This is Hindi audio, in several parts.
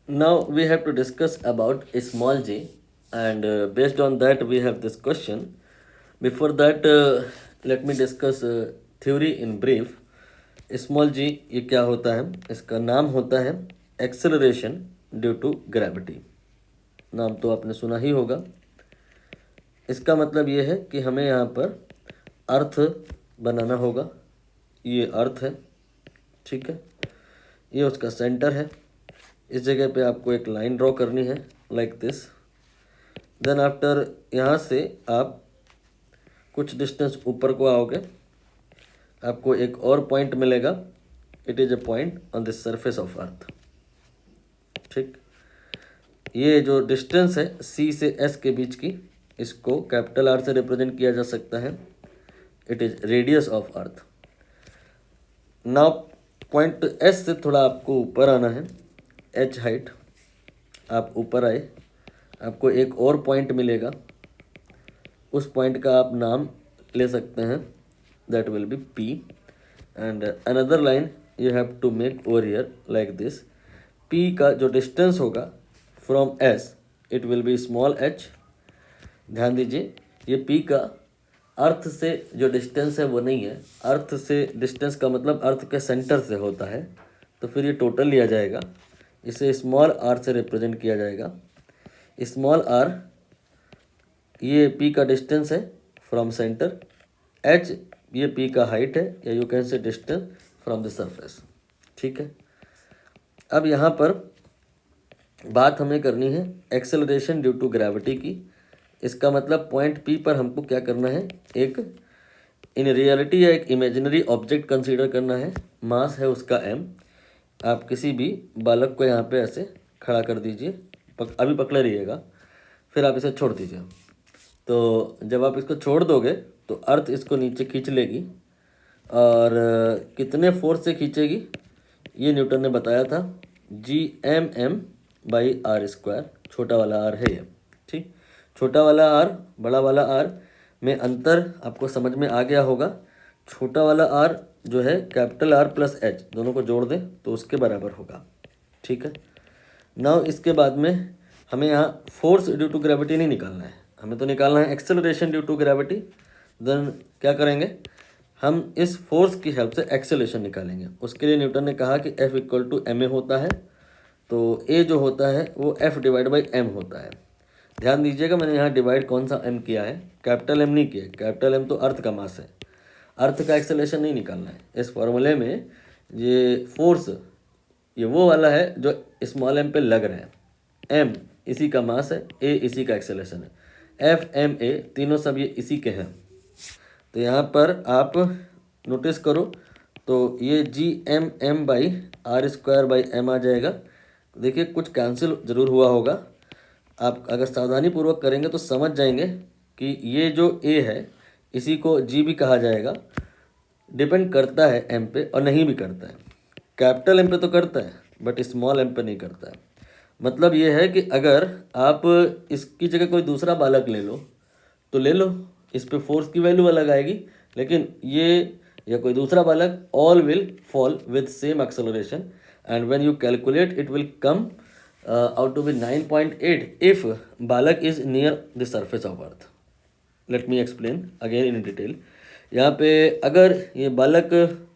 Now we have to discuss about a small g, and based on that we have this question. Before that, let me discuss theory in brief. Small g ये क्या होता है? इसका नाम होता है एक्सेलरेशन ड्यू टू ग्रेविटी। नाम तो आपने सुना ही होगा। इसका मतलब ये है कि हमें यहाँ पर अर्थ बनाना होगा। ये अर्थ है, ठीक है, ये उसका सेंटर है। इस जगह पे आपको एक लाइन ड्रॉ करनी है लाइक दिस। देन आफ्टर यहाँ से आप कुछ डिस्टेंस ऊपर को आओगे, आपको एक और पॉइंट मिलेगा। It is a point on the surface of अर्थ, ठीक। ये जो डिस्टेंस है सी से एस के बीच की, इसको कैपिटल आर से रिप्रेजेंट किया जा सकता है। It is radius of earth. Now point S से थोड़ा आपको ऊपर आना है, एच हाइट। आप ऊपर आए, आपको एक और पॉइंट मिलेगा। उस पॉइंट का आप नाम ले सकते हैं, that will be P. And another line you have to make over here like this. P का जो डिस्टेंस होगा from S, it will be small H. ध्यान दीजिए, ये पी का अर्थ से जो डिस्टेंस है वो नहीं है। अर्थ से डिस्टेंस का मतलब अर्थ के सेंटर से होता है, तो फिर ये टोटल लिया जाएगा। इसे स्मॉल आर से रिप्रेजेंट किया जाएगा। स्मॉल आर ये पी का डिस्टेंस है फ्रॉम सेंटर। एच ये पी का हाइट है, या you can say distance from the surface, ठीक है। अब यहाँ पर बात हमें करनी है एक्सेलरेशन ड्यू टू ग्रेविटी की। इसका मतलब पॉइंट पी पर हमको क्या करना है, एक इन रियलिटी या एक इमेजिनरी ऑब्जेक्ट कंसीडर करना है। मास है उसका एम। आप किसी भी बालक को यहाँ पे ऐसे खड़ा कर दीजिए, अभी पकड़े रहिएगा, फिर आप इसे छोड़ दीजिए। तो जब आप इसको छोड़ दोगे तो अर्थ इसको नीचे खींच लेगी। और कितने फोर्स से खींचेगी ये न्यूटन ने बताया था, Gm/m/r²। छोटा वाला आर है ये, ठीक। छोटा वाला आर बड़ा वाला आर में अंतर आपको समझ में आ गया होगा। छोटा वाला आर जो है कैपिटल आर प्लस एच दोनों को जोड़ दें तो उसके बराबर होगा, ठीक है। नाउ इसके बाद में हमें यहाँ फोर्स ड्यू टू ग्रेविटी नहीं निकालना है, हमें तो निकालना है acceleration due to gravity. Then क्या करेंगे, हम इस फोर्स की हेल्प से एक्सेलरेशन निकालेंगे। उसके लिए न्यूटन ने कहा कि F=ma होता है, तो a जो होता है वो F/m होता है। ध्यान दीजिएगा, मैंने यहाँ डिवाइड कौन सा m किया है, कैपिटल M नहीं किया। कैपिटल M तो अर्थ का मास है, अर्थ का एक्सेलरेशन नहीं निकालना है। इस फॉर्मूले में ये फोर्स ये वो वाला है जो स्मॉल m पे लग रहा है। m इसी का मास है, a इसी का एक्सेलरेशन है। F/ma तीनों सब ये इसी के हैं। तो यहाँ पर आप नोटिस करो तो ये Gm/m आ जाएगा। देखिए कुछ कैंसिल ज़रूर हुआ होगा। आप अगर सावधानी पूर्वक करेंगे तो समझ जाएंगे कि ये जो a है इसी को g भी कहा जाएगा। डिपेंड करता है m पे और नहीं भी करता है। कैपिटल M पे तो करता है बट स्मॉल m पे नहीं करता है। मतलब ये है कि अगर आप इसकी जगह कोई दूसरा बालक ले लो तो ले लो, इस पे फोर्स की वैल्यू अलग आएगी। लेकिन ये या कोई दूसरा बालक, all will fall with same acceleration and when you calculate it will come out to be 9.8 if बालक is near the surface of earth. Let me explain again in detail. यहाँ पे अगर ये बालक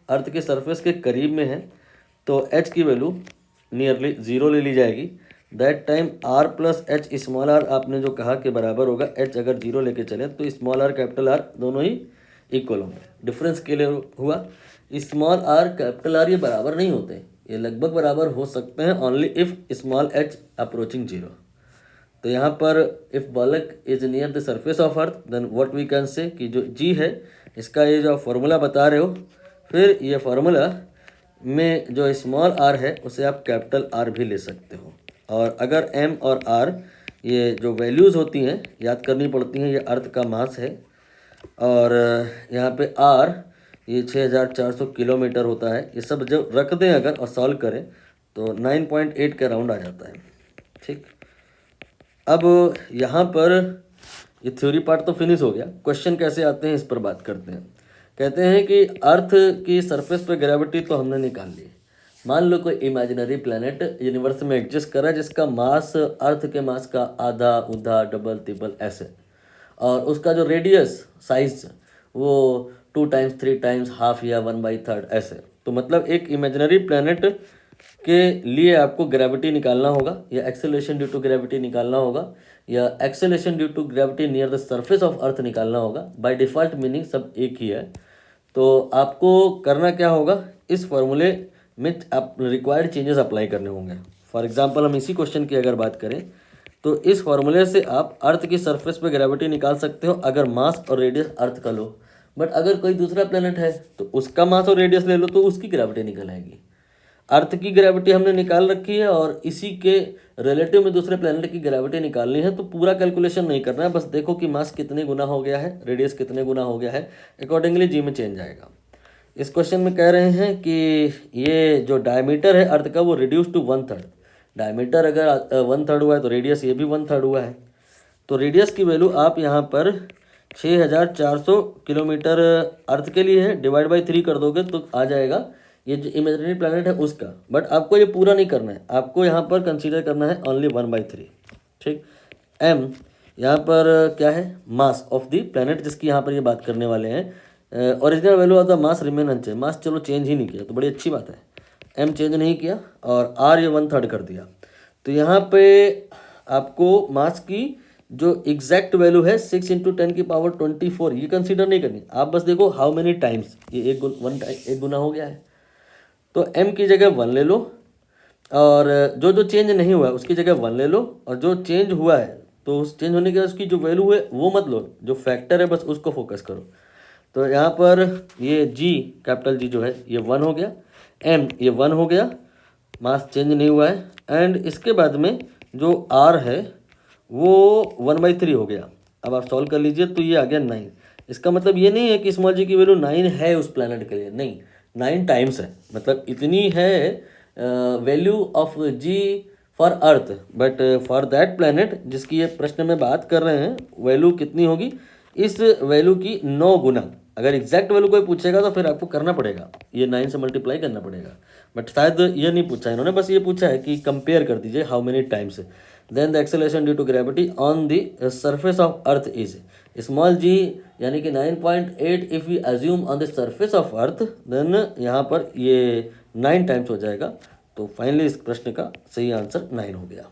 अर्थ के सरफेस के करीब में है तो h की वैल्यू नियरली 0 ले ली जाएगी। That time r plus H small R आपने जो कहा के बराबर होगा। h अगर 0 लेके चले तो स्मॉल आर कैपिटल आर दोनों ही इक्वल होंगे। डिफरेंस के लिए हुआ, स्मॉल आर कैपिटल आर ये बराबर नहीं होते, ये लगभग बराबर हो सकते हैं only if small h approaching 0। तो यहाँ पर इफ बालक is near the surface of earth then what we can say कि जो g है इसका ये जो फॉर्मूला बता रहे हो, फिर ये फार्मूला में जो स्मॉल r है उसे आप कैपिटल R भी ले सकते हो। और अगर m और r ये जो वैल्यूज़ होती हैं याद करनी पड़ती हैं। ये अर्थ का मास है और यहाँ पे r ये 6400 किलोमीटर होता है। ये सब जब रख दें अगर और सॉल्व करें तो 9.8 के राउंड आ जाता है, ठीक। अब यहाँ पर ये थ्योरी पार्ट तो फिनिश हो गया। क्वेश्चन कैसे आते हैं इस पर बात करते हैं। कहते हैं कि अर्थ की सरफेस पे ग्रेविटी तो हमने निकाल ली, मान लो कोई इमेजिनरी प्लेनेट यूनिवर्स में एग्जिस्ट कर रहा है जिसका मास अर्थ के मास का आधा उधा डबल तिबल ऐसे, और उसका जो रेडियस साइज वो 2 टाइम्स 3 टाइम्स हाफ या 1/3 ऐसे। तो मतलब एक इमेजिनरी प्लेनेट के लिए आपको ग्रेविटी निकालना होगा, या एक्सेलरेशन ड्यू टू ग्रेविटी निकालना होगा, या acceleration due to gravity near the surface of earth निकालना होगा। बाय डिफ़ॉल्ट मीनिंग सब एक ही है। तो आपको करना क्या होगा, इस फॉर्मूले में आप रिक्वायर्ड चेंजेस अप्लाई करने होंगे। फॉर एग्जांपल हम इसी क्वेश्चन की अगर बात करें तो इस फॉर्मूले से आप अर्थ की सरफेस पे ग्रेविटी निकाल सकते हो अगर मास और रेडियस अर्थ का लो। बट अगर कोई दूसरा प्लेनेट है तो उसका मास और रेडियस ले लो तो उसकी ग्रेविटी निकल आएगी। अर्थ की ग्रेविटी हमने निकाल रखी है और इसी के रिलेटिव में दूसरे प्लेनेट की ग्रेविटी निकालनी है, तो पूरा कैलकुलेशन नहीं करना है, बस देखो कि मास कितने गुना हो गया है, रेडियस कितने गुना हो गया है, अकॉर्डिंगली जी में चेंज आएगा। इस क्वेश्चन में कह रहे हैं कि ये जो डायमीटर है अर्थ का वो रिड्यूस टू 1/3। डायमीटर अगर 1/3 हुआ है तो रेडियस ये भी 1/3 हुआ है। तो रेडियस की वैल्यू आप यहाँ पर 6400 किलोमीटर अर्थ के लिए है, डिवाइड बाई 3 कर दोगे तो आ जाएगा ये जो इमेजिनरी प्लैनेट है उसका। बट आपको ये पूरा नहीं करना है, आपको यहाँ पर कंसीडर करना है ओनली 1/3। ठीक। एम यहाँ पर क्या है, मास ऑफ द प्लैनेट जिसकी यहाँ पर ये बात करने वाले हैं। Original value of the mass remain unchanged, mass चलो चेंज ही नहीं किया तो बड़ी अच्छी बात है, एम चेंज नहीं किया और आर ये 1/3 कर दिया। तो यहाँ पे आपको मास की जो एग्जैक्ट वैल्यू है 6 × 10⁻24 ये कंसीडर नहीं करनी, आप बस देखो हाउ मेनी टाइम्स, ये एक गुना हो गया है। तो m की जगह 1 ले लो, और जो जो चेंज नहीं हुआ है उसकी जगह 1 ले लो, और जो चेंज हुआ है तो उस चेंज होने के बाद उसकी जो वैल्यू है वो मत लो, जो फैक्टर है बस उसको फोकस करो। तो यहाँ पर ये g कैपिटल G जो है ये 1 हो गया, m ये 1 हो गया, मास चेंज नहीं हुआ है, एंड इसके बाद में जो r है वो 1/3 हो गया। अब आप सॉल्व कर लीजिए तो ये आ गया 9। इसका मतलब ये नहीं है कि स्मॉल जी की वैल्यू 9 है उस प्लैनेट के लिए, नहीं, 9 टाइम्स है, मतलब इतनी है value of G for earth. But for that planet जिसकी ये प्रश्न में बात कर रहे हैं वैल्यू कितनी होगी, इस वैल्यू की 9 गुना। अगर एग्जैक्ट वैल्यू कोई पूछेगा तो फिर आपको करना पड़ेगा, ये 9 से मल्टीप्लाई करना पड़ेगा। बट शायद ये नहीं पूछा इन्होंने, बस ये पूछा है कि कंपेयर कर दीजिए how many times. Then the acceleration due to gravity on the surface of earth is small g, यानी कि 9.8 if we assume on the surface of earth, then यहाँ पर ये 9 टाइम्स हो जाएगा। तो फाइनली इस प्रश्न का सही आंसर 9 हो गया।